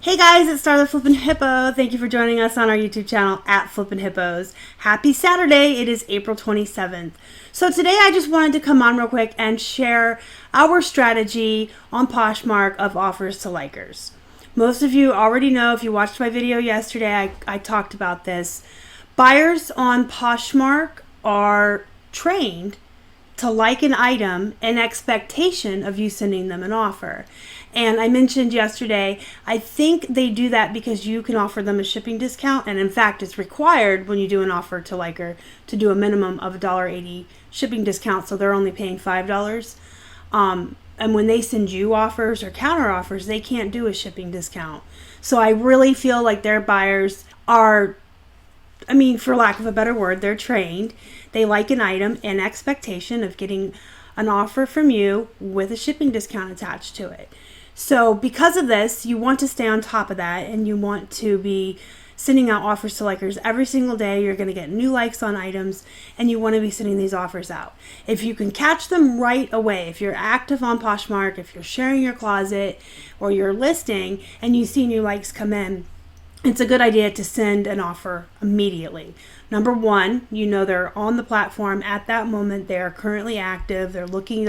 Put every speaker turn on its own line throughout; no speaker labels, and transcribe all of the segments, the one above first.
Hey guys, it's Star the Flippin' Hippo. Thank you for joining us on our YouTube channel at Flippin' Hippos. Happy Saturday. It is April 27th. So today I just wanted to come on real quick and share our strategy on Poshmark of offers to likers. Most of you already know, if you watched my video yesterday, I talked about this. Buyers on Poshmark are trained to like an item in expectation of you sending them an offer. And I mentioned yesterday, I think they do that because you can offer them a shipping discount. And in fact, it's required when you do an offer to liker to do a minimum of $1.80 shipping discount. So they're only paying $5. And when they send you offers or counter offers, they can't do a shipping discount. So I really feel like their buyers are, for lack of a better word, they're trained. They like an item in expectation of getting an offer from you with a shipping discount attached to it. So because of this, you want to stay on top of that, and you want to be sending out offers to likers every single day. You're going to get new likes on items, and you want to be sending these offers out. If you can catch them right away, if you're active on Poshmark, if you're sharing your closet or your listing and you see new likes come in, it's a good idea to send an offer immediately. Number one, you know they're on the platform at that moment. They are currently active. They're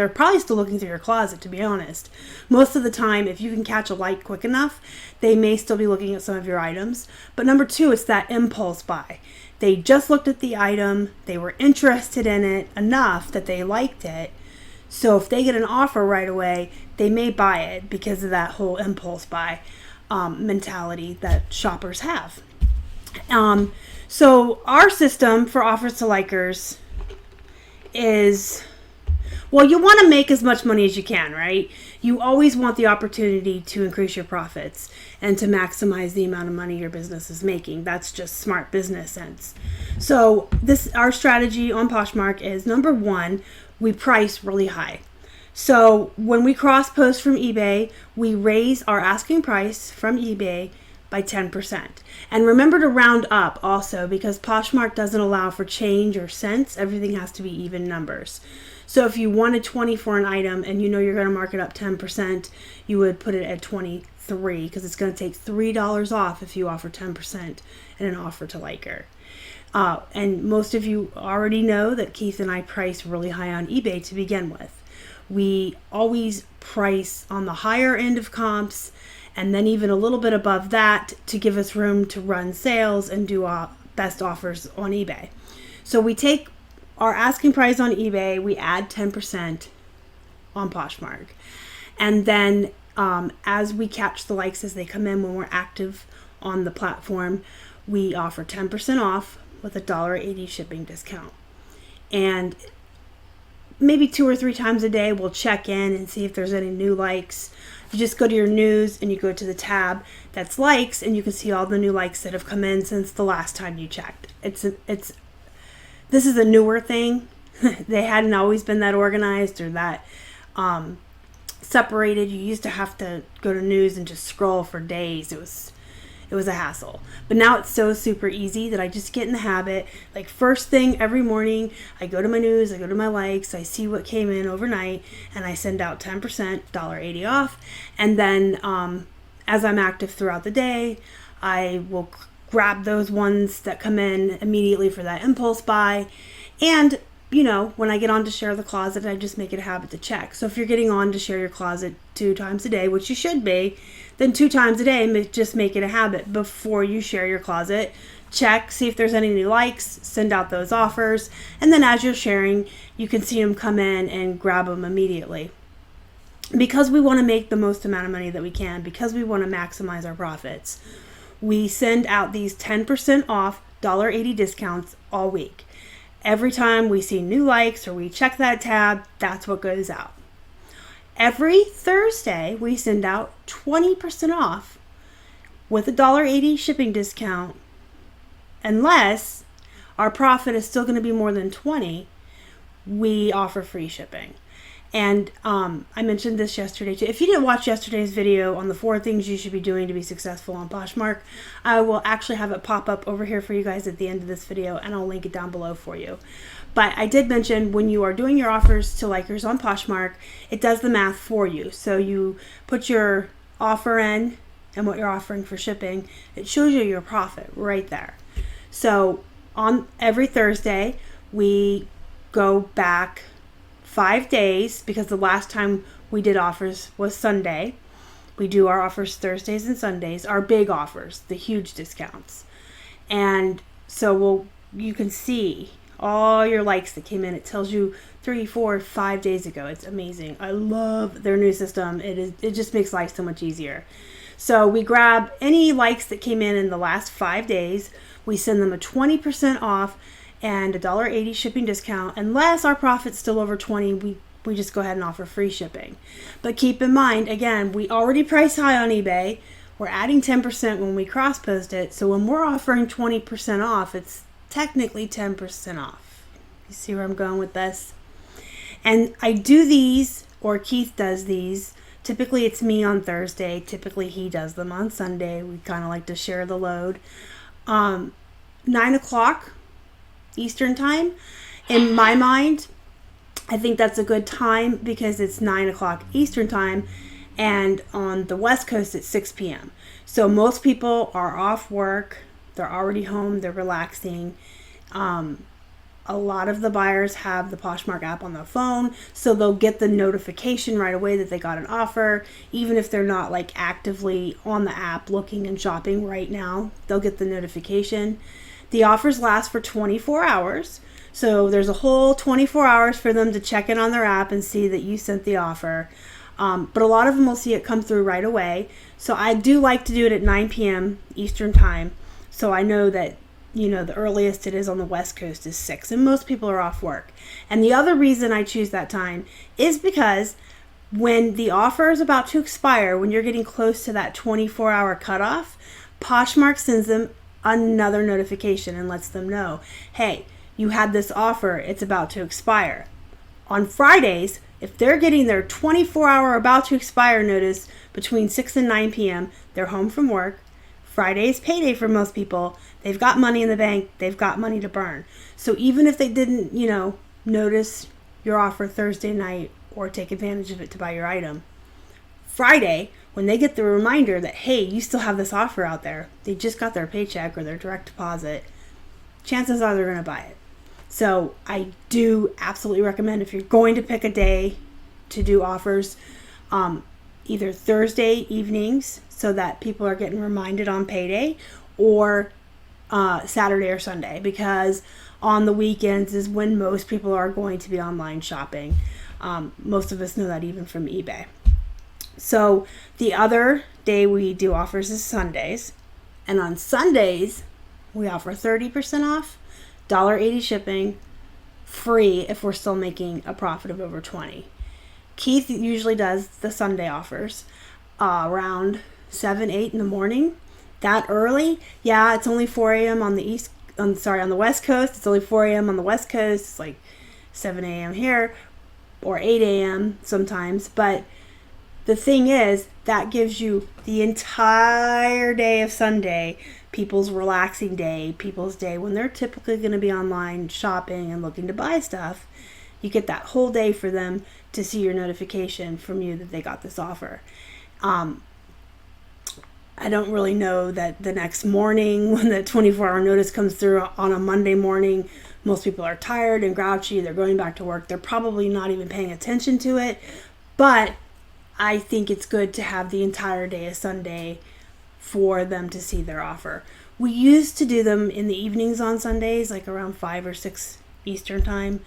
probably still looking through your closet, to be honest. Most of the time, if you can catch a like quick enough, they may still be looking at some of your items. But number two, it's that impulse buy. They just looked at the item. They were interested in it enough that they liked it. So if they get an offer right away, they may buy it because of that whole impulse buy mentality that shoppers have. So our system for offers to likers is, well, you want to make as much money as you can, right? You always want the opportunity to increase your profits and to maximize the amount of money your business is making. That's just smart business sense. So our strategy on Poshmark is, number one, we price really high. So when we cross-post from eBay, we raise our asking price from eBay by 10%. And remember to round up also, because Poshmark doesn't allow for change or cents. Everything has to be even numbers. So if you wanted 20 for an item and you know you're going to mark it up 10%, you would put it at 23, because it's going to take $3 off if you offer 10% in an offer to liker. And most of you already know that Keith and I price really high on eBay to begin with. We always price on the higher end of comps, and then even a little bit above that to give us room to run sales and do best offers on eBay. So we take our asking price on eBay, we add 10% on Poshmark. And then as we catch the likes as they come in when we're active on the platform, we offer 10% off with a $1.80 shipping discount. And maybe 2 or 3 times a day, we'll check in and see if there's any new likes. You just go to your news and you go to the tab that's likes, and you can see all the new likes that have come in since the last time you checked. This is a newer thing. They hadn't always been that organized or that separated. You used to have to go to news and just scroll for days. It was a hassle. But now it's so super easy that I just get in the habit. Like first thing every morning, I go to my news, I go to my likes, I see what came in overnight, and I send out 10%, $1.80 off. And then as I'm active throughout the day, I will grab those ones that come in immediately for that impulse buy. And when I get on to share the closet, I just make it a habit to check. So if you're getting on to share your closet 2 times a day, which you should be, then 2 times a day, just make it a habit before you share your closet. Check, see if there's any new likes, send out those offers, and then as you're sharing, you can see them come in and grab them immediately. Because we want to make the most amount of money that we can, because we want to maximize our profits, we send out these 10% off $1.80 discounts all week. Every time we see new likes or we check that tab, that's what goes out. Every Thursday, we send out 20% off with a $1.80 shipping discount. Unless our profit is still going to be more than 20, we offer free shipping. And I mentioned this yesterday too. If you didn't watch yesterday's video on the 4 things you should be doing to be successful on Poshmark, I will actually have it pop up over here for you guys at the end of this video, and I'll link it down below for you. But I did mention when you are doing your offers to likers on Poshmark, it does the math for you. So you put your offer in and what you're offering for shipping, it shows you your profit right there. So on every Thursday, we go back 5 days, because the last time we did offers was Sunday. We do our offers Thursdays and Sundays, our big offers, the huge discounts. And so you can see all your likes that came in. It tells you 3, 4, 5 days ago. It's amazing. I love their new system. It just makes life so much easier. So we grab any likes that came in the last 5 days. We send them a 20% off and a $1.80 shipping discount. Unless our profit's still over 20, we just go ahead and offer free shipping. But keep in mind, again, we already price high on eBay. We're adding 10% when we cross-post it. So when we're offering 20% off, it's technically 10% off. You see where I'm going with this? And I do these, or Keith does these. Typically it's me on Thursday. Typically he does them on Sunday. We kind of like to share the load. 9 o'clock Eastern time. In my mind, I think that's a good time because it's 9 o'clock Eastern time, and on the West Coast it's 6 p.m. So most people are off work. They're already home. They're relaxing. A lot of the buyers have the Poshmark app on their phone, so they'll get the notification right away that they got an offer. Even if they're not like actively on the app looking and shopping right now, they'll get the notification. The offers last for 24 hours. So there's a whole 24 hours for them to check in on their app and see that you sent the offer. But a lot of them will see it come through right away. So I do like to do it at 9 p.m. Eastern time. So I know that, the earliest it is on the West Coast is 6, and most people are off work. And the other reason I choose that time is because when the offer is about to expire, when you're getting close to that 24-hour cutoff, Poshmark sends them another notification and lets them know, hey, you had this offer, it's about to expire. On Fridays, if they're getting their 24-hour about to expire notice between 6 and 9 p.m., they're home from work. Friday is payday for most people. They've got money in the bank. They've got money to burn. So even if they didn't, notice your offer Thursday night or take advantage of it to buy your item, Friday, when they get the reminder that, hey, you still have this offer out there, they just got their paycheck or their direct deposit, chances are they're going to buy it. So I do absolutely recommend, if you're going to pick a day to do offers, either Thursday evenings so that people are getting reminded on payday, or Saturday or Sunday, because on the weekends is when most people are going to be online shopping. Most of us know that even from eBay. So the other day we do offers is Sundays. And on Sundays, we offer 30% off, $1.80 shipping, free if we're still making a profit of over 20. Keith usually does the Sunday offers around 7, 8 in the morning. That early? Yeah, it's only 4 a.m. on the on the West Coast. It's only 4 a.m. on the West Coast. It's like 7 a.m. here, or 8 a.m. sometimes. But the thing is, that gives you the entire day of Sunday, people's relaxing day, people's day when they're typically going to be online shopping and looking to buy stuff. You get that whole day for them to see your notification from you that they got this offer. I don't really know that the next morning when the 24-hour notice comes through on a Monday morning, most people are tired and grouchy. They're going back to work. They're probably not even paying attention to it. But I think it's good to have the entire day of Sunday for them to see their offer. We used to do them in the evenings on Sundays, like around 5 or 6 Eastern time.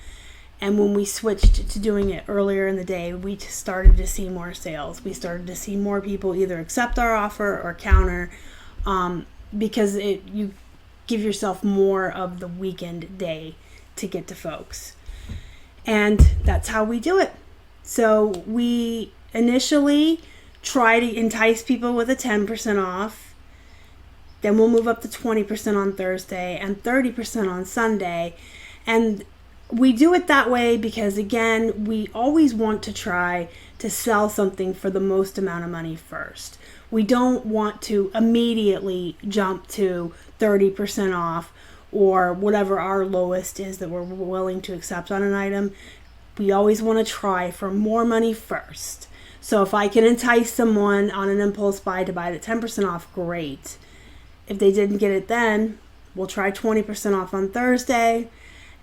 And when we switched to doing it earlier in the day, we started to see more sales. We started to see more people either accept our offer or counter, because you give yourself more of the weekend day to get to folks. And that's how we do it. So we initially try to entice people with a 10% off. Then we'll move up to 20% on Thursday and 30% on Sunday. And we do it that way because, again, we always want to try to sell something for the most amount of money first. We don't want to immediately jump to 30% off or whatever our lowest is that we're willing to accept on an item. We always want to try for more money first. So if I can entice someone on an impulse buy to buy it at 10% off, great. If they didn't get it then, we'll try 20% off on Thursday,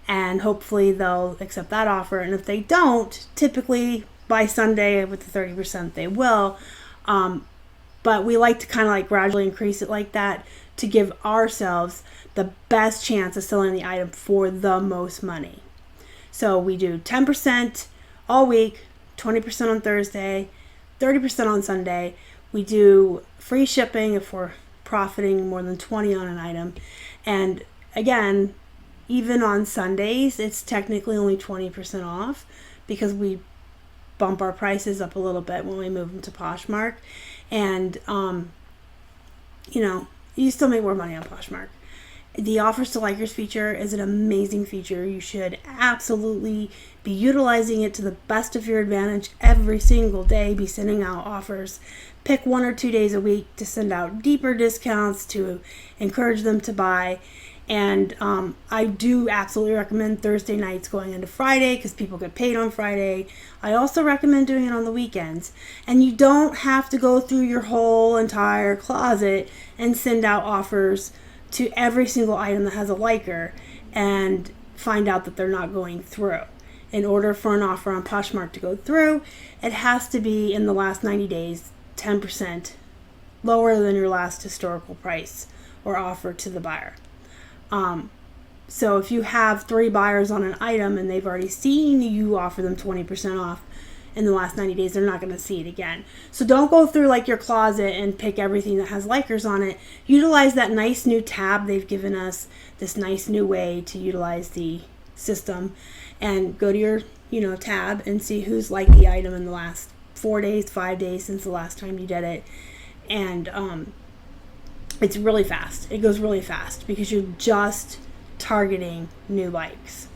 and hopefully they'll accept that offer. And if they don't, typically by Sunday with the 30% they will. But we like to kind of like gradually increase it like that to give ourselves the best chance of selling the item for the most money. So we do 10% all week, 20% on Thursday, 30% on Sunday. We do free shipping if we're profiting more than 20 on an item. And again, even on Sundays, it's technically only 20% off because we bump our prices up a little bit when we move them to Poshmark. And, you still make more money on Poshmark. The offers to likers feature is an amazing feature. You should absolutely be utilizing it to the best of your advantage every single day. Be sending out offers. Pick 1 or 2 days a week to send out deeper discounts to encourage them to buy. And I do absolutely recommend Thursday nights going into Friday because people get paid on Friday. I also recommend doing it on the weekends. And you don't have to go through your whole entire closet and send out offers to every single item that has a liker and find out that they're not going through. In order for an offer on Poshmark to go through, it has to be in the last 90 days 10% lower than your last historical price or offer to the buyer. So if you have 3 buyers on an item and they've already seen you offer them 20% off in the last 90 days, they're not going to see it again. So don't go through like your closet and pick everything that has likers on it. Utilize that nice new tab they've given us, this nice new way to utilize the system, and go to your tab and see who's liked the item in the last 4 days, 5 days since the last time you did it. And it's really fast. It goes really fast because you're just targeting new likes.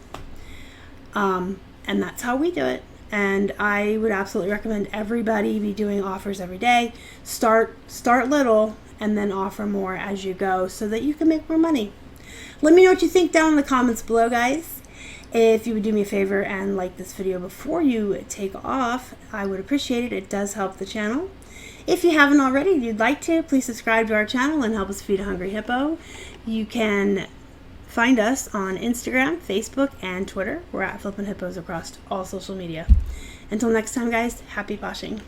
And that's how we do it. And I would absolutely recommend everybody be doing offers every day. Start little and then offer more as you go so that you can make more money. Let me know what you think down in the comments below, guys. If you would do me a favor and like this video before you take off, I would appreciate it. It does help the channel. If you haven't already, if you'd like to, please subscribe to our channel and help us feed a hungry hippo. You can find us on Instagram, Facebook, and Twitter. We're at Flippin' Hippos across all social media. Until next time, guys, happy poshing.